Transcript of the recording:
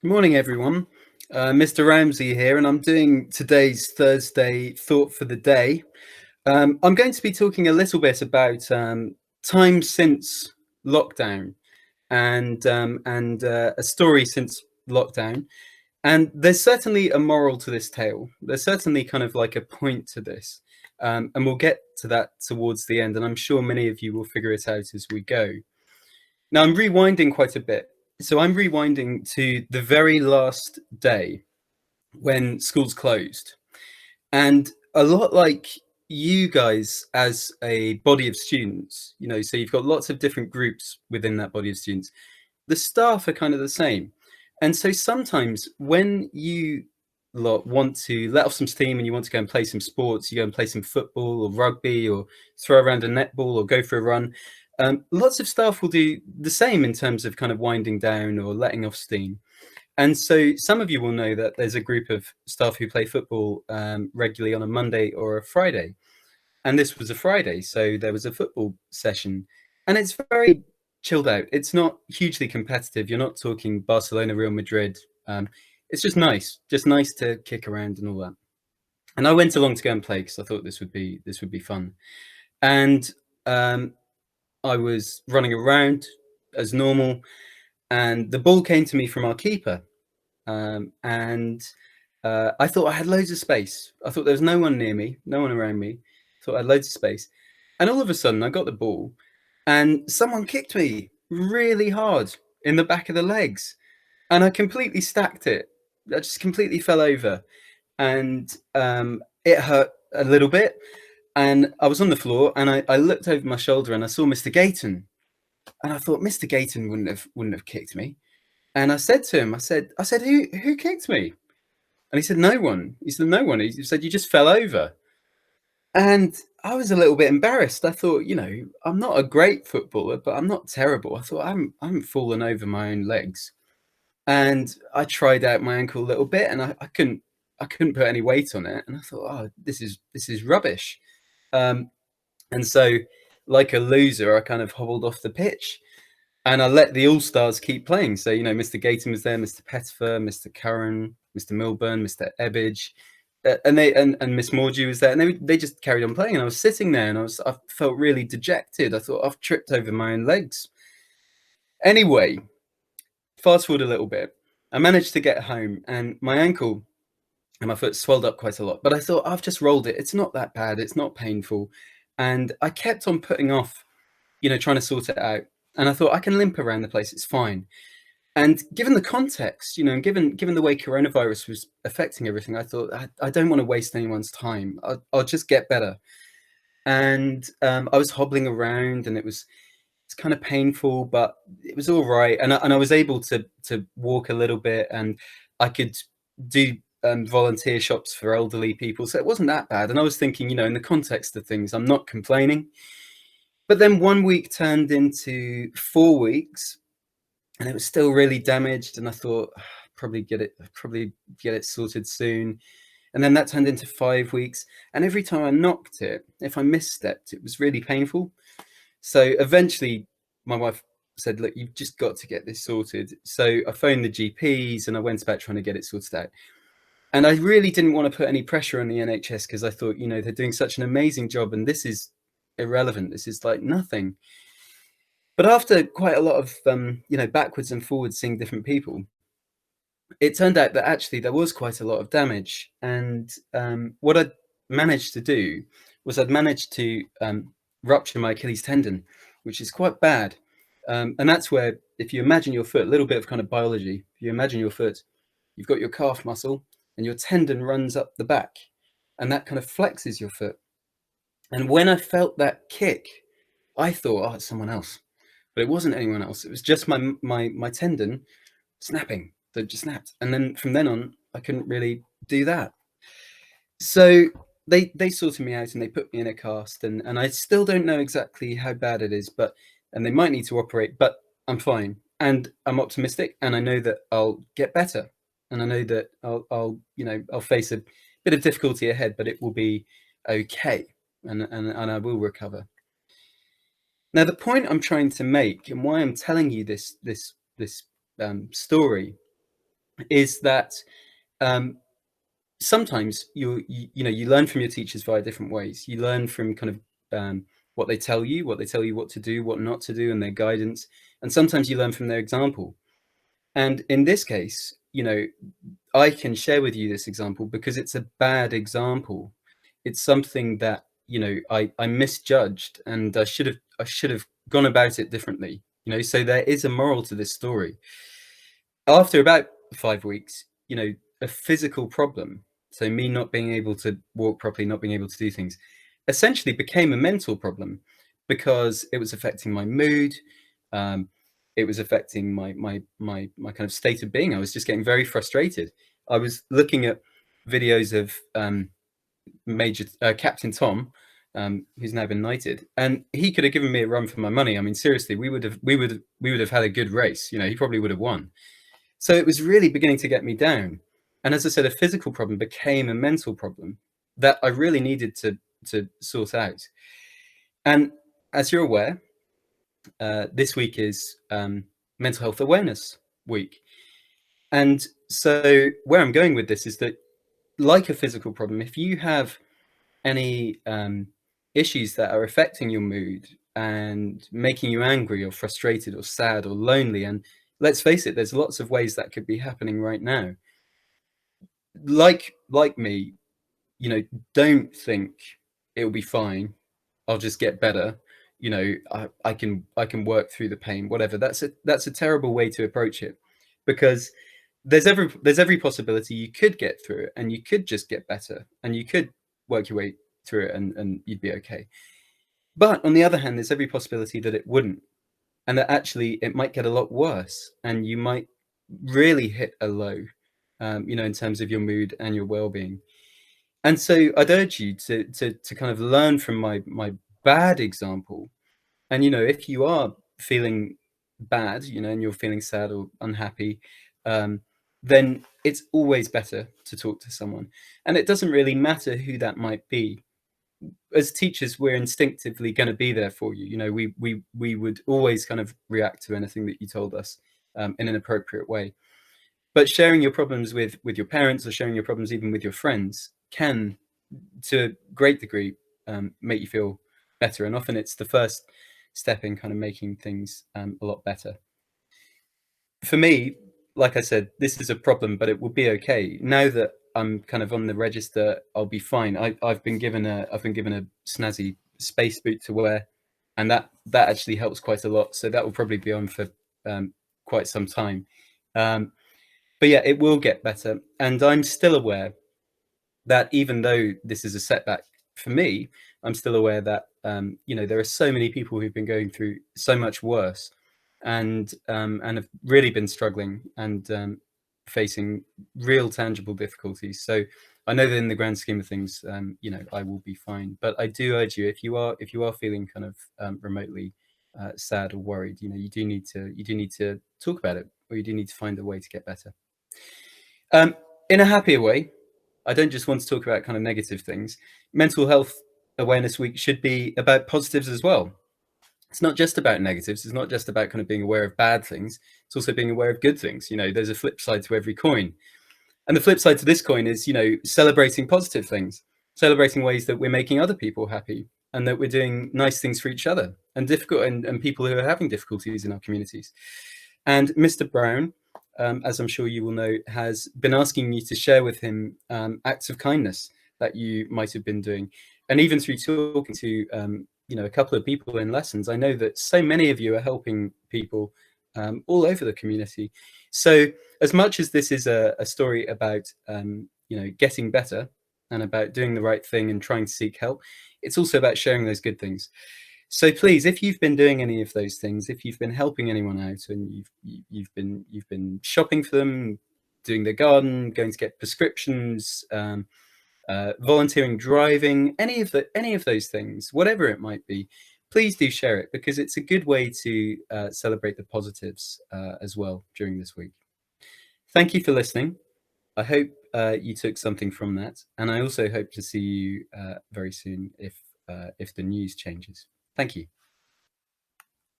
Good morning, everyone. Mr. Ramsay here, and I'm doing today's Thursday thought for the day. I'm going to be talking a little bit about time since lockdown and a story since lockdown. And there's certainly a moral to this tale. There's certainly kind of like a point to this, and we'll get to that towards the end. And I'm sure many of you will figure it out as we go. Now, I'm rewinding quite a bit. So I'm rewinding to the very last day when schools closed. And a lot like you guys as a body of students, so you've got lots of different groups within that body of students. The staff are kind of the same. And so sometimes when you lot want to let off some steam and you want to go and play some sports, you go and play some football or rugby or throw around a netball or go for a run. Lots of staff will do the same in terms of kind of winding down or letting off steam. And so some of you will know that there's a group of staff who play football regularly on a Monday or a Friday. And this was a Friday, so there was a football session. And it's very chilled out. It's not hugely competitive. You're not talking Barcelona, Real Madrid. It's just nice to kick around and all that. And I went along to go and play because I thought this would be fun. And I was running around as normal, and the ball came to me from our keeper. And I thought I had loads of space. I thought there was no one near me, no one around me. I thought I had loads of space. And all of a sudden, I got the ball, and someone kicked me really hard in the back of the legs. And I completely stacked it. I just completely fell over. And it hurt a little bit. And I was on the floor, and I looked over my shoulder, and I saw Mr. Gayton. And I thought Mr. Gayton wouldn't have kicked me. And I said to him, I said, who kicked me? And he said, no one. He said, no one. He said, you just fell over. And I was a little bit embarrassed. I thought, I'm not a great footballer, but I'm not terrible. I thought I'm fallen over my own legs. And I tried out my ankle a little bit, and I couldn't put any weight on it. And I thought, oh, this is rubbish. And so, like a loser, I kind of hobbled off the pitch. And I let the all-stars keep playing. So, Mr. Gayton was there, Mr. Pettifer, Mr. Curran, Mr. Milburn, Mr. Ebbage, and Miss Mordew was there, and they just carried on playing. And I was sitting there, and I felt really dejected. I thought, I've tripped over my own legs. Anyway, fast forward a little bit. I managed to get home, and my ankle and my foot swelled up quite a lot. But I thought, I've just rolled it. It's not that bad. It's not painful. And I kept on putting off, trying to sort it out. And I thought, I can limp around the place, it's fine. And given the context, and given the way coronavirus was affecting everything, I thought, I don't want to waste anyone's time. I'll just get better. And I was hobbling around, and it's kind of painful, but it was all right. And I was able to walk a little bit, and I could do volunteer shops for elderly people. So it wasn't that bad. And I was thinking, in the context of things, I'm not complaining. But then 1 week turned into 4 weeks, and it was still really damaged. And I thought, probably get it sorted soon. And then that turned into 5 weeks. And every time I knocked it, if I misstepped, it was really painful. So eventually my wife said, look, you've just got to get this sorted. So I phoned the GPs, and I went about trying to get it sorted out. And I really didn't want to put any pressure on the NHS, because I thought, they're doing such an amazing job, and this is irrelevant. This is like nothing. But after quite a lot of backwards and forwards seeing different people, it turned out that actually there was quite a lot of damage. And what I'd managed to do was I'd managed to rupture my Achilles tendon, which is quite bad. And that's where, if you imagine your foot, a little bit of kind of biology, if you imagine your foot, you've got your calf muscle, and your tendon runs up the back, and that kind of flexes your foot. And when I felt that kick, I thought, oh, it's someone else. But it wasn't anyone else. It was just my tendon snapping. So it just snapped. And then from then on, I couldn't really do that. So they sorted me out, and they put me in a cast. And I still don't know exactly how bad it is, and they might need to operate, but I'm fine. And I'm optimistic, and I know that I'll get better. And I know that I'll face a bit of difficulty ahead, but it will be okay. And I will recover. Now, the point I'm trying to make, and why I'm telling you this story, is that um, sometimes you learn from your teachers via different ways. You learn from kind of what they tell you, what to do, what not to do, and their guidance. And sometimes you learn from their example. And in this case, I can share with you this example because it's a bad example. It's something that I misjudged, and I should have gone about it differently. So there is a moral to this story. After about 5 weeks, a physical problem, so me not being able to walk properly, not being able to do things, essentially became a mental problem because it was affecting my mood. Um, it was affecting my kind of state of being. I was just getting very frustrated. I was looking at videos of Major Captain Tom, who's now been knighted, and he could have given me a run for my money. I mean, seriously, we would have had a good race. He probably would have won. So it was really beginning to get me down. And as I said, a physical problem became a mental problem that I really needed to sort out. And as you're aware, this week is Mental Health Awareness Week. And so where I'm going with this is that, like a physical problem, if you have any issues that are affecting your mood and making you angry or frustrated or sad or lonely, and let's face it, there's lots of ways that could be happening right now. Like me, don't think it'll be fine. I'll just get better. I can work through the pain, whatever. That's a terrible way to approach it, because there's every possibility you could get through it and you could just get better and you could work your way through it and you'd be okay. But on the other hand, there's every possibility that it wouldn't, and that actually it might get a lot worse and you might really hit a low, in terms of your mood and your well-being. And so I'd urge you to kind of learn from my bad example. And if you are feeling bad, and you're feeling sad or unhappy, um, then it's always better to talk to someone. And it doesn't really matter who that might be. As teachers, we're instinctively going to be there for you. We would always kind of react to anything that you told us in an appropriate way. But sharing your problems with your parents, or sharing your problems even with your friends, can, to a great degree, make you feel better. And often it's the first step in kind of making things a lot better. For me, like I said, this is a problem, but it will be okay. Now that I'm kind of on the register, I'll be fine. I've been given a snazzy space boot to wear, and that actually helps quite a lot. So that will probably be on for quite some time. But yeah, it will get better. And I'm still aware that even though this is a setback for me, I'm still aware that there are so many people who've been going through so much worse, and have really been struggling and facing real tangible difficulties. So I know that in the grand scheme of things, I will be fine. But I do urge you, if you are feeling kind of remotely sad or worried, you do need to talk about it, or you do need to find a way to get better. In a happier way, I don't just want to talk about kind of negative things. Mental Health Awareness Week should be about positives as well. It's not just about negatives. It's not just about kind of being aware of bad things. It's also being aware of good things. There's a flip side to every coin. And the flip side to this coin is, celebrating positive things, celebrating ways that we're making other people happy and that we're doing nice things for each other and people who are having difficulties in our communities. And Mr. Brown, as I'm sure you will know, has been asking you to share with him acts of kindness that you might have been doing. And even through talking to a couple of people in lessons, I know that so many of you are helping people all over the community. So as much as this is a story about getting better and about doing the right thing and trying to seek help, it's also about sharing those good things. So please, if you've been doing any of those things, if you've been helping anyone out and you've been shopping for them, doing their garden, going to get prescriptions, volunteering, driving, any of those things, whatever it might be, please do share it, because it's a good way to celebrate the positives as well during this week. Thank you for listening. I hope you took something from that, and I also hope to see you very soon if the news changes. Thank you.